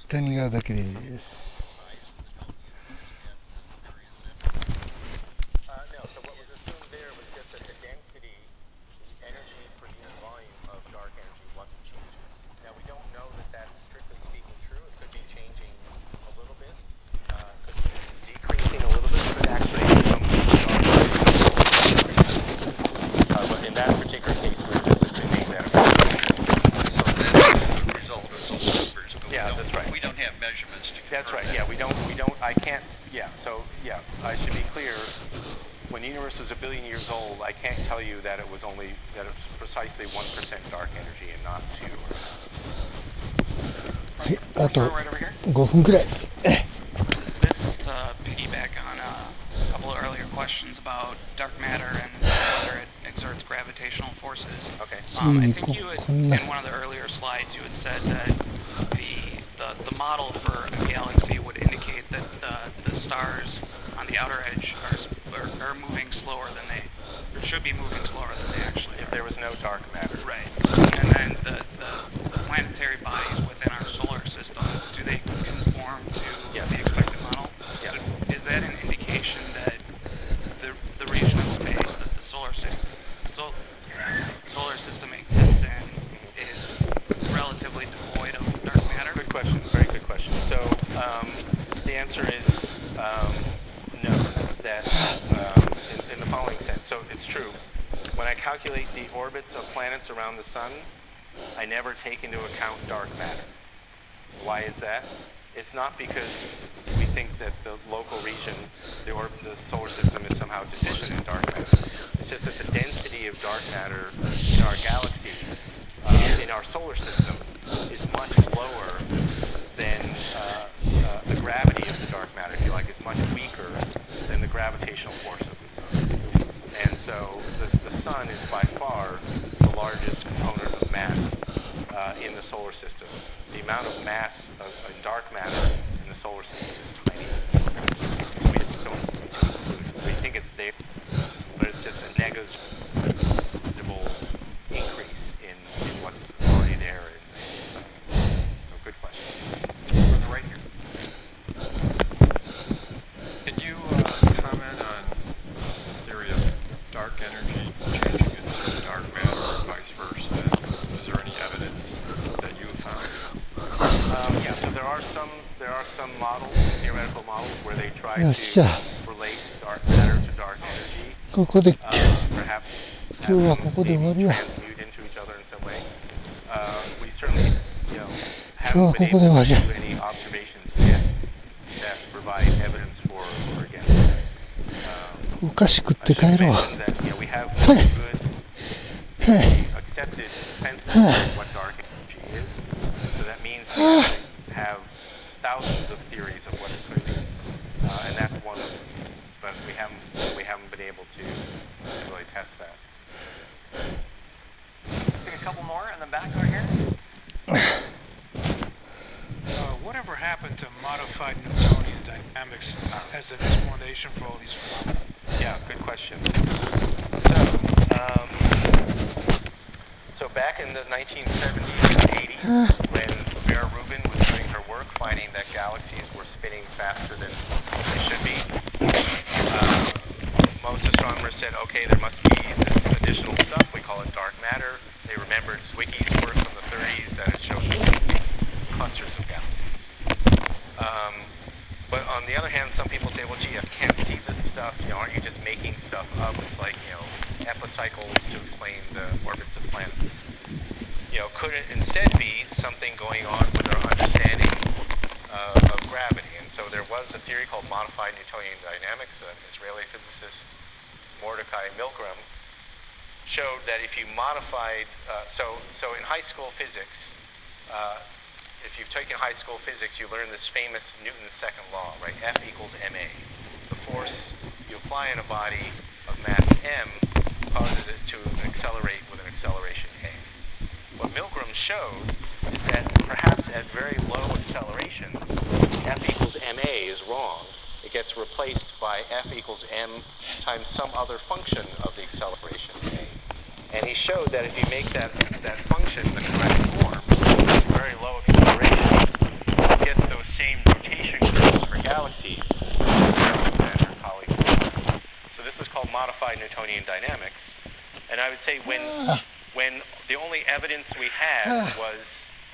谷川岳です。No, so what was assumed there was just that the density, the energy per unit volume of dark energy wasn't changing. Now, we don't know that that's strictly speaking true. It could be changing a little bit, could be decreasing a little bit, could actually become dark. But in that particular case, we're just assuming that. So that's the result of those numbers. Yeah, that's right. We don't have measurements to confirm. That's right. Yeah, we don't. I can't. Yeah. So yeah, I should be clear. When the universe was 1 billion years old, I can't tell you that it was precisely 1% dark energy and not 2. はい、あと Right over here. 5分くらい。 This is to piggyback on a couple of earlier questions about dark matter and whether it exerts gravitational forces. Okay. I think you had, in one of the earlier slides, you had said that the model for a galaxy would indicate that the stars on the outer edge are moving slower than they, or should be moving slower than they actually are. If there was no dark matter. Right. And then the planetary bodies within our solar system, do they conform to the expected model? Yeah. So is that an indication that the region of space that the solar system exists in is relatively devoid of dark matter? Good question. Very good question. So the answer is no. That in the following sense. So it's true. When I calculate the orbits of planets around the sun, I never take into account dark matter. Why is that? It's not because we think that the local region, the solar system, is somehow deficient in dark matter. It's just that the density of dark matter in our galaxy, in our solar system, is much lower than the gravity of the dark matter, if you like. It's much weaker than the gravitational force of the sun. And so the sun is by far the largest component of mass in the solar system. The amount of mass in dark matter in the solar system is tiny. We just don't include it. We think it's there, but it's just a negligible increase in what's already there in the sun. So good question. On the right here. Can you comment on the theory of dark energy changing into dark matter or vice versa? Is there any evidence that you have found? Yeah, so there are some models, theoretical models, where they try to relate dark matter to dark energy. ここで Perhaps 今日はここで終わりや。 transmute into each other in some way. We certainly, haven't been 今日はここで終わりや。 able to do any observations yet that provide evidence for or against that. お菓子食って帰ろう。 We have はい。 good accepted consensus of what dark energy is. So that means we have thousands of theories of what it could be, and that's one of them. But we haven't been able to really test that. Take a couple more in the back over here. Whatever happened to modified Newtonian dynamics as an explanation for all these phenomena? Yeah, good question. So back in the 1970s and 80s, when Vera Rubin was doing her work finding that galaxies were spinning faster than they should be, most astronomers said, okay, there must be this additional stuff. We call it dark matter. They remembered Zwicky's work from the 30s that had shown clusters of galaxies. But on the other hand, some people say, well, gee, I can't see this stuff. Aren't you just making stuff up? It's like, epicycles to explain the orbits of planets. Could it instead be something going on with our understanding of gravity? And so there was a theory called modified Newtonian dynamics. An Israeli physicist, Mordecai Milgram, showed that if you modified, so in high school physics, if you've taken high school physics, you learn this famous Newton's second law, right? F equals ma. The force you apply in a body of mass m causes it to accelerate with an acceleration a. What Milgram showed is that perhaps at very low acceleration, F equals ma is wrong. It gets replaced by F equals m times some other function of the acceleration a. And he showed that if you make that function the correct form, very low acceleration, it gets I would say when the only evidence we had was,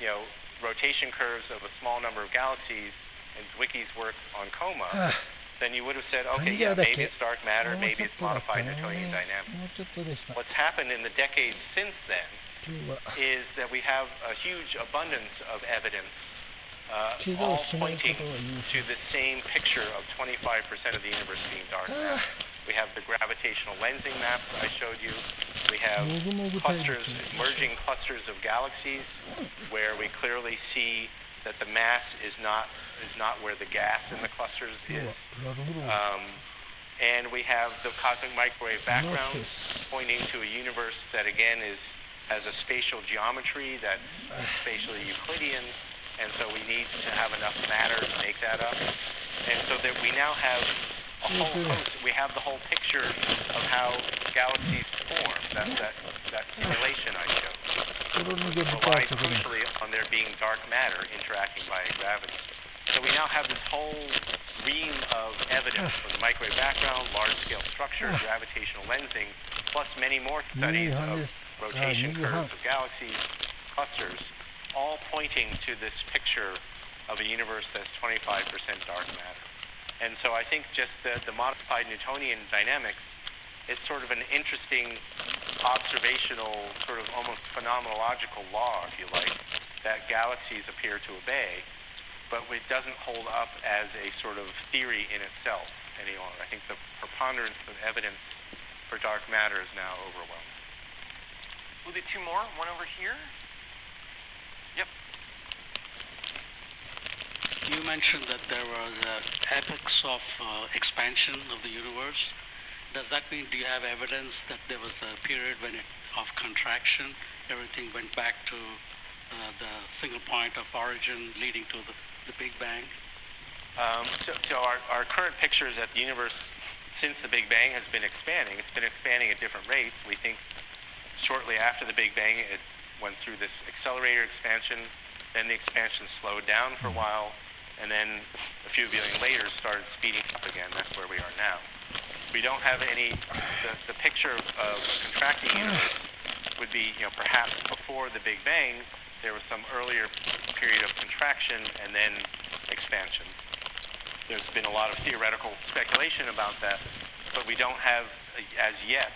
you know, rotation curves of a small number of galaxies and Zwicky's work on coma, then you would have said, okay, yeah, maybe it's dark matter, maybe it's modified Newtonian dynamics. もうちょっとでした。 What's happened in the decades since then 今日は is that we have a huge abundance of evidence, 怪我を all しないこ pointing とを言う。 to the same picture of 25% of the universe being dark matter. We have the gravitational lensing maps I showed you. We have clusters, emerging clusters of galaxies, where we clearly see that the mass is not where the gas in the clusters 今日 is. はなるほど。 And we have the cosmic microwave background pointing to a universe that again has a spatial geometry that's spatially Euclidean, and so we need to have enough matter to make that up. And so that we now have a whole host, we have the whole picture of how galaxies form. That's that simulation I showed. これに出た Relies ところに。 crucially on there being dark matter interacting via gravity. So we now have this whole ream of evidence from the microwave background, large-scale structure, gravitational lensing, plus many more studies of rotation curves of galaxies, clusters, all pointing to this picture of a universe that's 25% dark matter. And so I think just the modified Newtonian dynamics is sort of an interesting observational, sort of almost phenomenological law, if you like, that galaxies appear to obey, but it doesn't hold up as a sort of theory in itself any longer. I think the preponderance of evidence for dark matter is now overwhelming. We'll do two more. One over here. Yep. You mentioned that there was epochs of expansion of the universe. Does that mean, do you have evidence that there was a period when of contraction, everything went back to the single point of origin leading to the Big Bang? So our current picture is that the universe, since the Big Bang, has been expanding. It's been expanding at different rates. We think shortly after the Big Bang, it went through this accelerator expansion, then the expansion slowed down for a while, and then a few billion later started speeding up again. That's where we are now. We don't have any, the picture of a contracting universe would be, you know, perhaps before the Big Bang, there was some earlier period of contraction and then expansion. There's been a lot of theoretical speculation about that, but we don't have, as yet,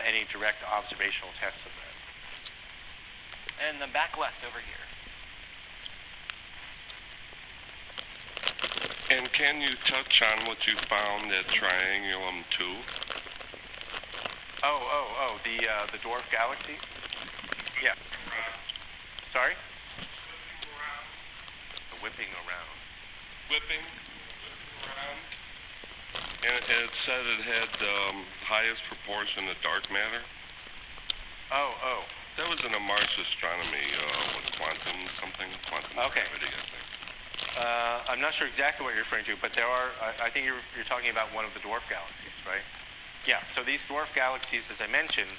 any direct observational tests of that. And the back left over here. And can you touch on what you found at Triangulum 2? The dwarf galaxy? Yeah. Sorry? Whipping around. Whipping around. And it said it had highest proportion of dark matter. That was in a Mars astronomy with quantum gravity, I think. I'm not sure exactly what you're referring to, but there are, I think you're talking about one of the dwarf galaxies, right? Yeah, so these dwarf galaxies, as I mentioned,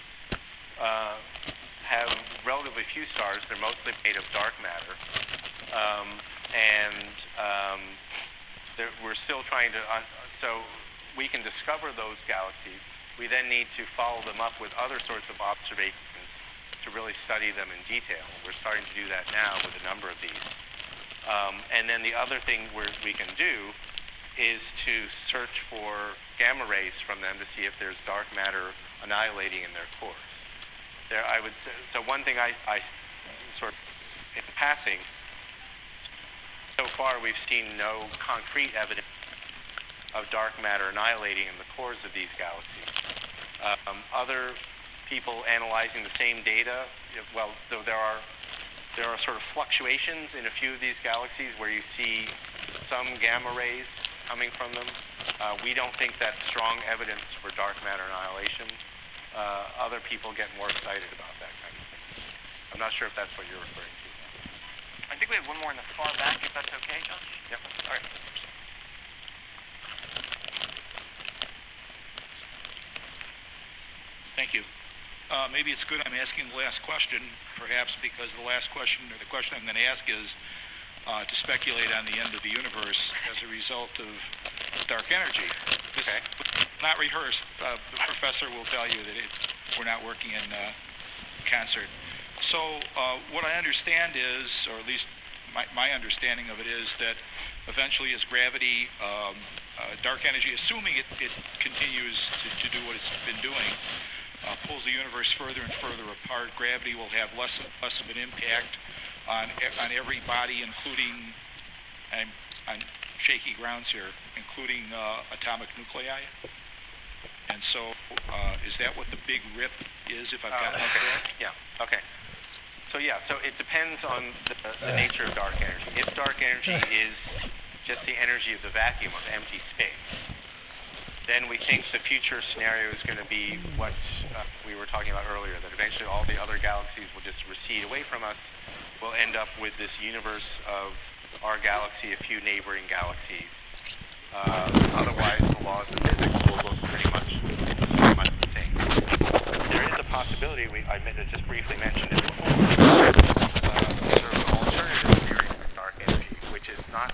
have relatively few stars. They're mostly made of dark matter. We're still trying to, so we can discover those galaxies. We then need to follow them up with other sorts of observations to really study them in detail. We're starting to do that now with a number of these. And then the other thing we can do is to search for gamma rays from them to see if there's dark matter annihilating in their cores. I would say, so one thing I sort of, in passing, so far we've seen no concrete evidence of dark matter annihilating in the cores of these galaxies. Other people analyzing the same data, well, though there are sort of fluctuations in a few of these galaxies where you see some gamma rays coming from them. We don't think that's strong evidence for dark matter annihilation. Other people get more excited about that kind of thing. I'm not sure if that's what you're referring to. I think we have one more in the far back, if that's okay, John? Yep. All right. Thank you. Maybe it's good I'm asking the last question, perhaps because the last question, or the question I'm going to ask is to speculate on the end of the universe as a result of dark energy. Okay. Not rehearsed. The professor will tell you that we're not working in concert. So what I understand is, or at least my understanding of it is that eventually as gravity, dark energy, assuming it continues to do what it's been doing, pulls the universe further and further apart, gravity will have less and less of an impact on every body, including, I'm on shaky grounds here, including atomic nuclei. And so is that what the big rip is, if I've got that correct? Yeah, okay. So yeah, so it depends on the nature of dark energy. If dark energy is just the energy of the vacuum of empty space, then we think the future scenario is going to be what we were talking about earlier, that eventually all the other galaxies will just recede away from us. We'll end up with this universe of our galaxy, a few neighboring galaxies. Otherwise, the laws of physics will look pretty much the same. There is a possibility, I just briefly mentioned it before,